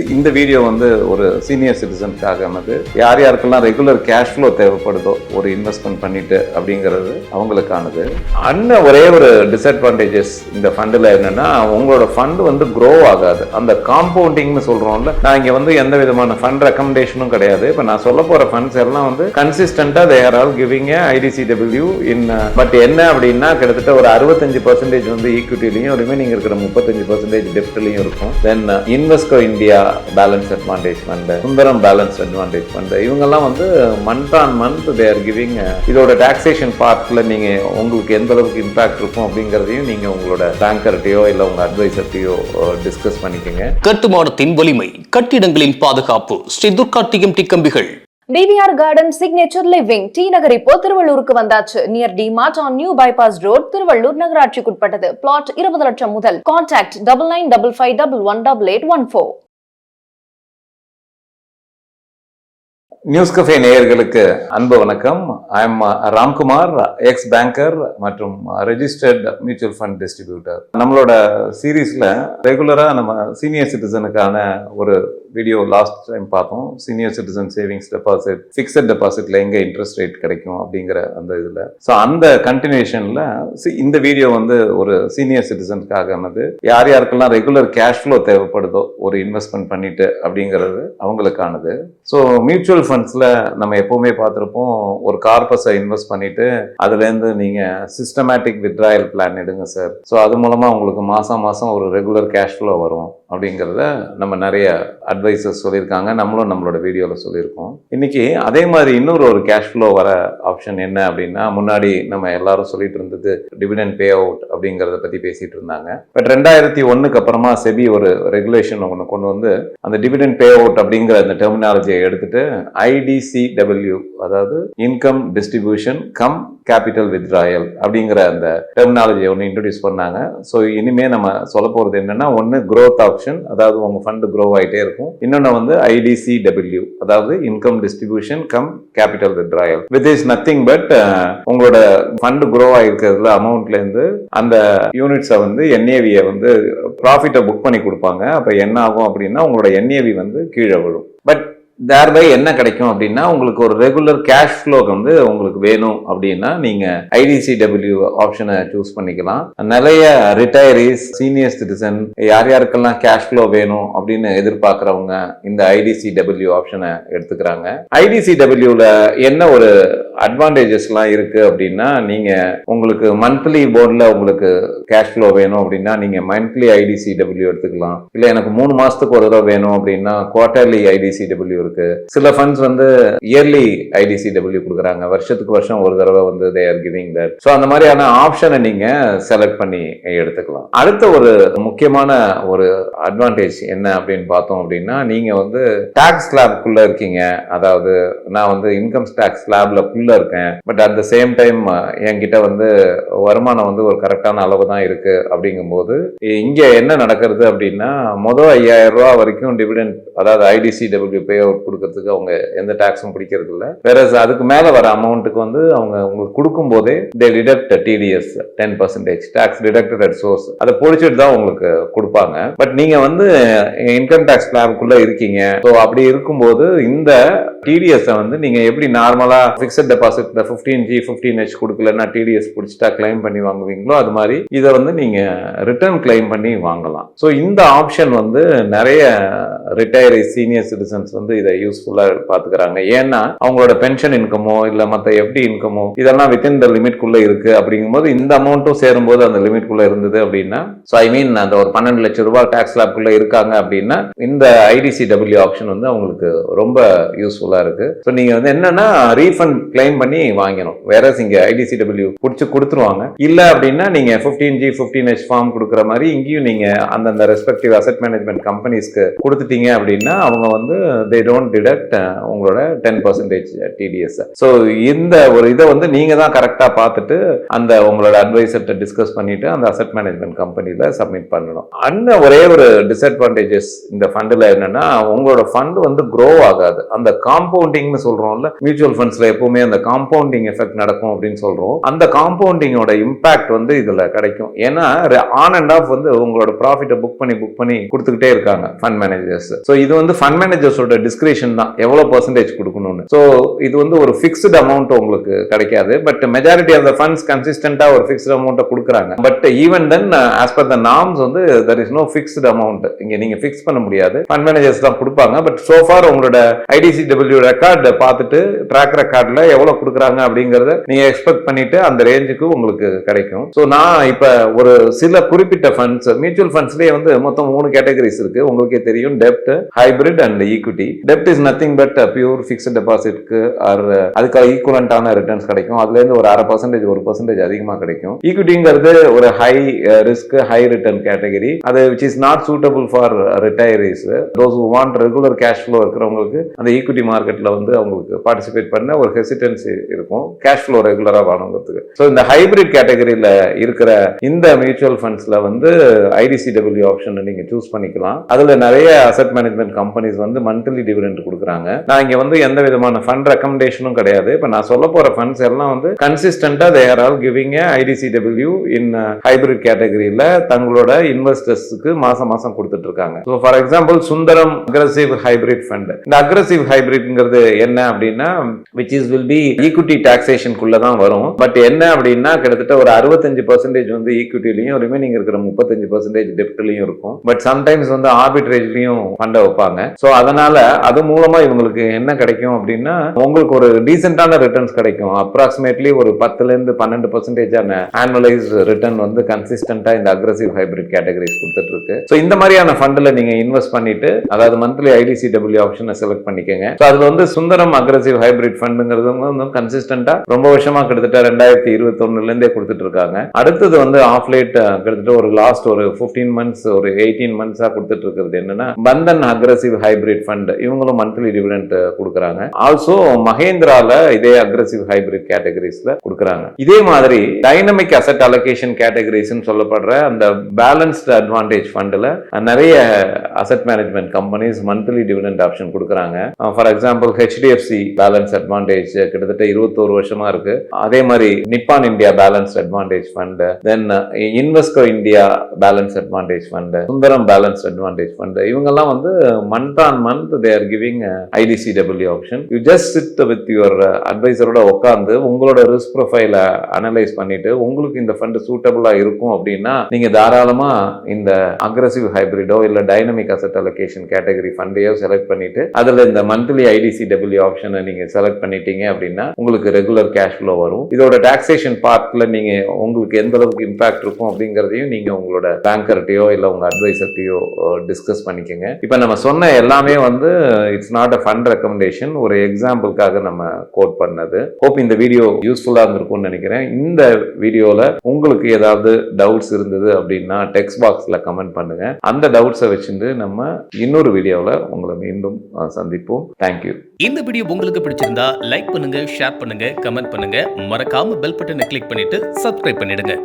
இந்த வீடியோ வந்து ஒரு சீனியர் சிட்டிசனுக்காகனது. யார் யாருக்கெல்லாம் ரெகுலர் கேஷ் ஃப்ளோ தேவைப்படுதோ ஒரு இன்வெஸ்ட்மெண்ட் பண்ணிட்டு அப்படிங்கிறது அவங்களுக்கானது. ஒரே ஒரு டிஸ்அட்வான்டேஜஸ் இந்த ஃபண்டில் என்னன்னா, உங்களோட ஃபண்ட் வந்து க்ரோ ஆகாது. அந்த காம்பவுண்டிங்னு சொல்றோம்ல, நான் இங்க வந்து எந்த விதமான ஃபண்ட் ரெக்கமெண்டேஷனும் கிடையாது. இப்போ நான் சொல்ல போற ஃபண்ட்ஸ் எல்லாம் வந்து கன்சிஸ்டண்டா they are all giving IDCW in. But என்ன அப்படின்னா, கிட்டத்தட்ட ஒரு 65% வந்து ஈக்விட்டிலையும், ரிமைனிங் இருக்கிற 35% டெப்ட்லையும் இருக்கும். Then Invesco India balance advantage fund, Sundaram balance advantage fund, இவங்கெல்லாம் வந்து month on month they are giving. இதோட டாக்ஸேஷன் பார்ட்ல நீங்க உங்களுக்கு எந்த அளவுக்கு இம்பாக்ட் இருக்கும் அப்படிங்கிறதையும் நீங்க உங்களோட பேங்கர்ட்டையோ இல்ல உங்க அட்வைசர்ட்டையோ டிஸ்கஸ் பண்ணிக்கங்க. கட்டுமானத்தின் வலிமை, கட்டிடங்களின் பாதுகாப்பு. ஸ்ரீ துர்கா TMT கம்பிகள். DVR Garden Signature Living T நகர் இப்போ திருவள்ளூருக்கு வந்தாச்சு. Near DMart on New Bypass Road, Tiruvallur நகராட்சிக்குட்பட்டது. பிளாட் 20 லட்சம் முதல். கான்டாக்ட் 9955511814. நியூஸ் கஃபே நேயர்களுக்கு அன்பு வணக்கம். I am Ramkumar, ex banker மற்றும் ரெஜிஸ்டர்ட் மியூச்சுவல் ஃபண்ட் டிஸ்ட்ரிபியூட்டர். நம்மளோட சீரீஸ்ல ரெகுலரா நம்ம சீனியர் சிட்டிசனுக்கான ஒரு வீடியோ லாஸ்ட் டைம் பார்த்தோம். Senior citizen savings deposit, fixed டெபாசிட்ல எங்க இன்ட்ரெஸ்ட் ரேட் கிடைக்கும் அப்படிங்கிற அந்த இதுல. ஸோ அந்த கண்டினியூஷன்ல இந்த வீடியோ வந்து ஒரு சீனியர் சிட்டிசனுக்காகனது. யார் யாருக்கெல்லாம் ரெகுலர் கேஷ் ஃப்ளோ தேவைப்படுதோ ஒரு இன்வெஸ்ட்மெண்ட் பண்ணிட்டு அப்படிங்கிறது அவங்களுக்கானது. ஸோ மியூச்சுவல் ஃபண்ட்ஸ்ல நம்ம எப்பவுமே பார்த்துருப்போம், ஒரு கார்பஸை இன்வெஸ்ட் பண்ணிட்டு அதுலேருந்து நீங்க சிஸ்டமேட்டிக் வித்ட்ராயல் பிளான் எடுங்க சார். ஸோ அது மூலமா உங்களுக்கு மாசம் மாசம் ஒரு ரெகுலர் கேஷ் ஃப்ளோ வரும் அப்படிங்கிறத நம்ம நிறைய அட்வைசர்ஸ் சொல்லியிருக்காங்க, நம்மளும் நம்மளோட வீடியோவில் சொல்லியிருக்கோம். இன்னைக்கு அதே மாதிரி இன்னொரு கேஷ் ஃப்ளோ வர ஆப்ஷன் என்ன அப்படின்னா, முன்னாடி நம்ம எல்லாரும் சொல்லிட்டு இருந்தது டிவிடெண்ட் பே அவுட் அப்படிங்கிறத பற்றி பேசிட்டு இருந்தாங்க. பட் 2001 அப்புறமா செபி ஒரு ரெகுலேஷன் ஒன்று கொண்டு வந்து அந்த டிவிடெண்ட் பே அவுட் அப்படிங்கிற அந்த டெர்மினாலஜியை எடுத்துட்டு IDCW, அதாவது income distribution come capital withdrawal அப்படிங்கிற அந்த டெர்மினாலஜியை ஒன்று இன்ட்ரடியூஸ் பண்ணாங்க. ஸோ இனிமே நம்ம சொல்ல போகிறது என்னன்னா, ஒன்று growth ஆப்ஷன், அதாவது உங்க ஃபண்ட் க்ரோ ஆகிட்டே இருக்கும். இன்னொன்று வந்து IDCW, அதாவது income distribution come capital withdrawal. With is nothing but உங்களோட ஃபண்ட் க்ரோ ஆகிருக்கிறதுல அமௌண்ட்ல இருந்து அந்த யூனிட்ஸை வந்து NAV-யை வந்து ப்ராஃபிட்டை புக் பண்ணி கொடுப்பாங்க. அப்போ என்ன ஆகும் அப்படின்னா, உங்களோட NAV வந்து கீழே விழும். பட் தேர்பை என்ன கிடைக்கும் அப்படின்னா, உங்களுக்கு ஒரு ரெகுலர் கேஷ் ஃப்ளோ வந்து உங்களுக்கு வேணும் அப்படின்னா நீங்க IDCW ஆப்ஷனை சூஸ் பண்ணிக்கலாம். நிறைய ரிட்டையரிஸ், சீனியர் சிட்டிசன், யார் யாருக்கெல்லாம் கேஷ் ஃப்ளோ வேணும் அப்படின்னு எதிர்பார்க்கறவங்க இந்த IDCW ஆப்ஷனை எடுத்துக்கிறாங்க. IDCWல என்ன ஒரு அட்வான்டேஜஸ்லாம் இருக்கு அப்படின்னா, நீங்க உங்களுக்கு மந்த்லி போர்டில் உங்களுக்கு கேஷ் ஃப்ளோ வேணும் அப்படின்னா நீங்க மந்த்லி IDCW எடுத்துக்கலாம். இல்லை எனக்கு 3 மாசத்துக்கு ஒரு தடவை வேணும் அப்படின்னா குவார்டர்லி IDCW இருக்கு. சில ஃபண்ட்ஸ் வந்து இயர்லி IDCW கொடுக்குறாங்க, வருஷத்துக்கு வருஷம் ஒரு தடவை வந்து they are giving that. So அந்த மாதிரியான ஆப்ஷனை நீங்க செலக்ட் பண்ணி எடுத்துக்கலாம். அடுத்த ஒரு முக்கியமான ஒரு அட்வான்டேஜ் என்ன அப்படின்னு பார்த்தோம் அப்படின்னா, நீங்க வந்து டாக்ஸ் ஸ்லாப்குள்ள இருக்கீங்க. அதாவது நான் வந்து இன்கம் டாக்ஸ் ஸ்லாப்ல இருக்கேன், but at the same time என்கிட்ட வந்து வருமானம் வந்து ஒரு கரெக்டான அளவு தான் இருக்கு. அப்படிங்கும்போது இங்க என்ன நடக்கிறது அப்படின்னா, மொதல் 5000 ரூபாய் வரைக்கும் டிவிடெண்ட், அதாவது IDCW பே அவுட் கொடுக்கறதுக்கு அவங்க எந்த டாக்ஸும் பிடிக்கிறது இல்லை. வேற அதுக்கு மேல வர அமௌண்ட்டுக்கு வந்து அவங்க உங்களுக்கு கொடுக்கும் போதே they deduct TDS 10% tax deducted at source, அதை பொடிச்சிட்டு தான் உங்களுக்கு கொடுப்பாங்க. பட் நீங்க வந்து இன்கம் டாக்ஸ் ஸ்லாப்குள்ள இருக்கீங்க. ஸோ அப்படி இருக்கும்போது இந்த TDS வந்து நீங்க எப்படி நார்மலா ஃபிக்ஸட் டெபாசிட்ல 15G 15H கொடுக்கலன்னா TDS பிடிச்சிட்டா கிளைம் பண்ணி வாங்குவீங்களோ, அது மாதிரி இதை வந்து நீங்க ரிட்டர்ன் கிளைம் பண்ணி வாங்கலாம். ஸோ இந்த ஆப்ஷன் வந்து நிறைய ரிட்டையரி சீனியர் சிட்டிசன்ஸ் வந்து இதை யூஸ்ஃபுல்லா பாத்துக்கிறாங்க. ஏன்னா அவங்களோட பென்ஷன் இன்கமோ இல்ல மற்ற FD இன்கமோ இதெல்லாம் வித்தின் த லிமிட்குள்ள இருக்கு. அப்படிங்கும்போது இந்த அமௌண்ட்டும் சேரும்போது அந்த லிமிட்குள்ள இருந்தது அப்படின்னா, ஸோ ஐ மீன் அந்த ஒரு 12 லட்சம் ரூபாய் டாக்ஸ் ஸ்லாப்குள்ள இருக்காங்க அப்படின்னா இந்த IDCW ஆப்ஷன் வந்து அவங்களுக்கு ரொம்ப யூஸ்ஃபுல்லா இருக்கு. ஸோ நீங்க வந்து என்னன்னா ரீஃபண்ட் கிளைம் பண்ணி வாங்கணும். வேற இங்க IDCW பிடிச்சி கொடுத்துருவாங்க. இல்ல அப்படின்னா நீங்க 15G 15H ஃபார்ம் கொடுக்குற மாதிரி இங்கேயும் நீங்க அந்தந்த ரெஸ்பெக்டிவ் அசெட் மேனேஜ்மெண்ட் கம்பெனிஸ்க்கு கொடுத்துட்டீங்க அப்படின்னா அவங்க வந்து they don't deduct உங்களோட 10% TDS. ஸோ இந்த ஒரு இதை வந்து நீங்க தான் கரெக்டா பார்த்துட்டு அந்த உங்களோட அட்வைசர்கிட்ட டிஸ்கஸ் பண்ணிட்டு அந்த அசெட் மேனேஜ்மெண்ட் கம்பெனில சப்மிட் பண்ணணும். ஒரே ஒரு டிஸ்அட்வான்டேஜஸ் இந்த ஃபண்டில் என்னன்னா, உங்களோட ஃபண்ட் வந்து க்ரோ ஆகாது. அந்த காம்பவுண்டிங்னு சொல்றோம்ல, மியூச்சுவல் ஃபண்ட்ஸ்ல எப்பவுமே அந்த அந்த காம்பவுண்டிங் எஃபெக்ட் நடக்கும் அப்படின்னு சொல்றோம். அந்த காம்பவுண்டிங்கோட இம்பாக்ட் வந்து இதுல கிடைக்கும். ஏன்னா ஆன் அண்ட் ஆஃப் வந்து உங்களோட ப்ராஃபிட்டை புக் பண்ணி கொடுத்துக்கிட்டே இருக்காங்க ஃபண்ட் மேனேஜர்ஸ். ஸோ இது வந்து ஃபண்ட் மேனேஜர்ஸோட டிஸ்கிரிப்ஷன் தான் எவ்வளவு பெர்சன்டேஜ் கொடுக்கணும்னு. ஸோ இது வந்து ஒரு ஃபிக்ஸ்டு அமௌண்ட் உங்களுக்கு கிடைக்காது. But majority of the funds கன்சிஸ்டன்டா ஒரு ஃபிக்ஸ்டு அமௌண்ட்டை கொடுக்குறாங்க. But even then as per the norms வந்து there is no fixed amount. இங்க நீங்க ஃபிக்ஸ் பண்ண முடியாது. ஃபண்ட் மேனேஜர்ஸ் தான் கொடுப்பாங்க. பட் so far உங்களோட IDCW ரெக்கார்ட் பார்த்துட்டு ட்ராக் ரெக்கார்ட்ல எவ்வளவு கொடுக்குறாங்க அப்படிங்கறத நீங்க எக்ஸ்பெக்ட் பண்ணிட்டு அந்த ரேஞ்சுக்கு உங்களுக்கு கிடைக்கும். ஸோ நான் இப்ப ஒரு சில குறிப்பிட்ட ஃபண்ட்ஸ், மியூச்சுவல் ஃபண்ட்ஸ்லயே வந்து மொத்தம் 3 கேட்டகரிஸ் இருக்கு. உங்களுக்கே தெரியும், டெப்ட், ஹைபிரிட் அண்ட் ஈக்விட்டி. டெப்ட் is nothing but pure fixed டெபாசிட்க்கு ஆர் அதுக்கு ஈக்குவலண்டான ரிட்டர்ன்ஸ் கிடைக்கும். அதுல இருந்து ஒரு 0.5% 1% அதிகமா கிடைக்கும். ஈக்விட்டிங்கிறது ஒரு high risk high return category. அது which is not suitable for retirees. Those who want regular cash flow இருக்கிறவங்களுக்கு அந்த ஈக்விட்டி மார்க்கெட்ல வந்து அவங்களுக்கு பார்ட்டிசிபேட் பண்ண ஒரு ஹெசிடன்சி இருக்கும், கேஷ் ஃப்ளோ ரெகுலரா வாங்குறதுக்கு. ஸோ இந்த ஹைபிரிட் கேட்டகரியில இருக்கிற இந்த மியூச்சுவல் ஃபண்ட்ஸ்ல வந்து IDCW ஆப்ஷன் நீங்க சூஸ் பண்ணிக்கலாம். அதுல நிறைய அசெட் மேனேஜ்மெண்ட் கம்பெனிஸ் வந்து மந்த்லி டிவிடெண்ட் கொடுக்குறாங்க. நான் இங்க வந்து எந்த விதமான ஃபண்ட் ரெக்கமெண்டேஷனும் கிடையாது. இப்ப நான் சொல்ல போற ஃபண்ட்ஸ் எல்லாம் வந்து கன்சிஸ்டன்டா they are all giving a IDCW in hybrid கேட்டகரியில தங்களோட இன்வெஸ்டர்ஸ்க்கு மாசம் கொடுத்துட்டு இருக்காங்க. So for example Sundaram aggressive hybrid fund. இந்த அக்ரெசிவ் ஹைபிரிட்ங்கிறது என்ன அப்படின்னா which is will be equity டாக்ஸேஷனுக்குள்ள தான் வரும். பட் என்ன அப்படின்னா கிட்டத்தட்ட ஒரு 65% வந்து ஈக்விட்டிலையும் ரிமைனிங் இருக்கிற 35% டெப்ட்லையும் இருக்கும். பட் சம்டைம்ஸ் வந்து ஆர்பிட்ரேஜ்லயும் ஃபண்டை வைப்பாங்க. ஸோ அதனால அது மூலமா இவங்களுக்கு என்ன கிடைக்கும் அப்படின்னா உங்களுக்கு ஒரு டீசென்டான ரிட்டர்ன்ஸ் கிடைக்கும். அப்ராக்சிமேட்லி ஒரு 10 இருந்து 12% ஆனுவலைஸ் ரிட்டர்ன் வந்து கன்சிஸ்டன்டா இந்த அக்ரெசிவ் ஹைபிரிட் கேட்டகரிஸ் கொடுத்துட்டு இருக்கு. ஸோ இந்த மாதிரியான ஃபண்ட்ல நீங்க இன்வெஸ்ட் பண்ணிட்டு, அதாவது மந்த்லி IDCW ஆப்ஷனை செலக்ட் பண்ணிக்கங்க. ஸோ அதுல வந்து சுந்தரம் அக்ரெசிவ் ஹைபிரிட் ஃபண்டுங்கிறது வந்து கன்சிஸ்டன்டா ரொம்ப வருஷமா கிட்டத்தட்ட 2021 இருந்தே கொடுத்துட்டு இருக்காங்க. அடுத்தது வந்து ஆஃப் லேட் கிட்டத்தட்ட ஒரு லாஸ்ட் ஒரு 15 months ஒரு 18 months கொடுத்துட்டு இருக்கிறது என்னன்னா பந்தன் அக்ரெசிவ் ஹைபிரிட் ஃபண்ட். இவங்களும் மந்த்லி டிவிடெண்ட் கொடுக்குறாங்க. ஆல்சோ மகேந்திரால இதே அக்ரெசிவ் ஹைபிரிட் கேட்டகரிஸ்ல கொடுக்குறாங்க. இதே மாதிரி டைனமிக் அசெட் அலோகேஷன் கேட்டகரிஸ் சொல்லப்படுற அந்த பேலன்ஸ்ட் அட்வான்டேஜ் ஃபண்ட்ல நிறைய asset management companies monthly dividend option கொடுக்குறாங்க. For example HDFC balance advantage கிட்டத்தட்ட 21 வருஷமா இருக்கு. அதே மாதிரி Nippon India balance advantage fund, then Invesco India balance advantage fund, Sundaram balance advantage fund, இவங்கெல்லாம் வந்து month on month they are giving IDCW option. You just sit with your அட்வைசரோட உட்காந்து உங்களோட ரிஸ்க் ப்ரொஃபைலை அனலைஸ் பண்ணிட்டு உங்களுக்கு இந்த ஃபண்ட் சூட்டபிளா இருக்கும் அப்படின்னா நீங்க தாராளமா இந்த அக்ரெசிவ் ஹைபிரிடோ இல்ல டைனமிக் அசெட் அலோகேஷன் கேட்டகரி ஃபண்டையோ செலக்ட் பண்ணிட்டு அதுல இந்த மந்த்லி IDCW ஆப்ஷனை நீங்க செலக்ட் பண்ணிட்டீங்க அப்படின்னா உங்களுக்கு ரெகுலர் கேஷ் ஃப்ளோ வரும். இதோட டாக்ஸேஷன் பார்ட்ல நீங்க உங்களுக்கு எந்த அளவுக்கு இம்பாக்ட் இருக்கும் அப்படிங்கறதையும் நீங்க உங்களோட பேங்கர்ட்டையோ இல்ல உங்க அட்வைசர்ட்டையோ டிஸ்கஸ் பண்ணிக்கங்க. இப்ப நம்ம சொன்ன எல்லாமே வந்து it's not a fund recommendation, ஒரு எக்ஸாம்பிளுக்காக நம்ம கோட் பண்ணது. ஹோப் இந்த வீடியோ யூஸ்ஃபுல்லா இருந்திருக்கும்னு நினைக்கிறேன். இந்த வீடியோல உங்களுக்கு ஏதாவது டவுட்ஸ் இருந்தது அப்படின்னா டெக்ஸ்ட் பாக்ஸ்ல கமெண்ட் பண்ணுங்க. அந்த டவுட்ஸை வச்சுட்டு நம்ம இன்னொரு வீடியோல உங்களை மீண்டும் சந்திப்போம். தேங்க்யூ. இந்த வீடியோ உங்களுக்கு பிடிச்சிருந்தா லைக் பண்ணுங்க, ஷேர் பண்ணுங்க, கமெண்ட் பண்ணுங்க. மறக்காம பெல் பட்டனை கிளிக் பண்ணிட்டு சப்ஸ்கிரைப் பண்ணிடுங்க.